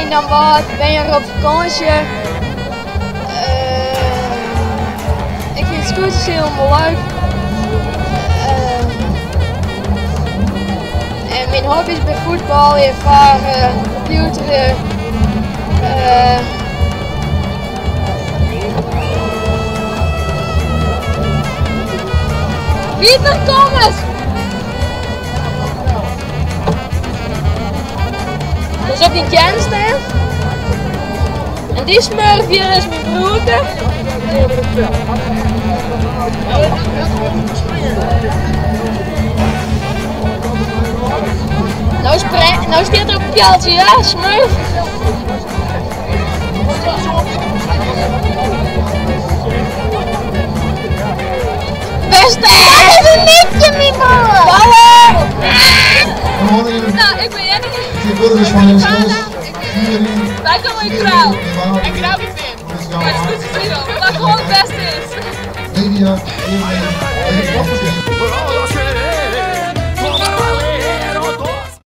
en dan wat, ben je er op vakantie. Ik vind scooters helemaal leuk. En mijn hobby's bij voetbal, weer varen, computeren. Pieter, kom eens! Dus op die can staan. En die smurf hier is mijn broertje. Nou staat er op het pijltje, ja, smurf. Beste! Dat is een nietje, mijn broer! Ballen! Nou, ik ben Jenny. Wij komen in Kraal. En Kraal niet in. Maar het is goed te zien, wat gewoon het beste is.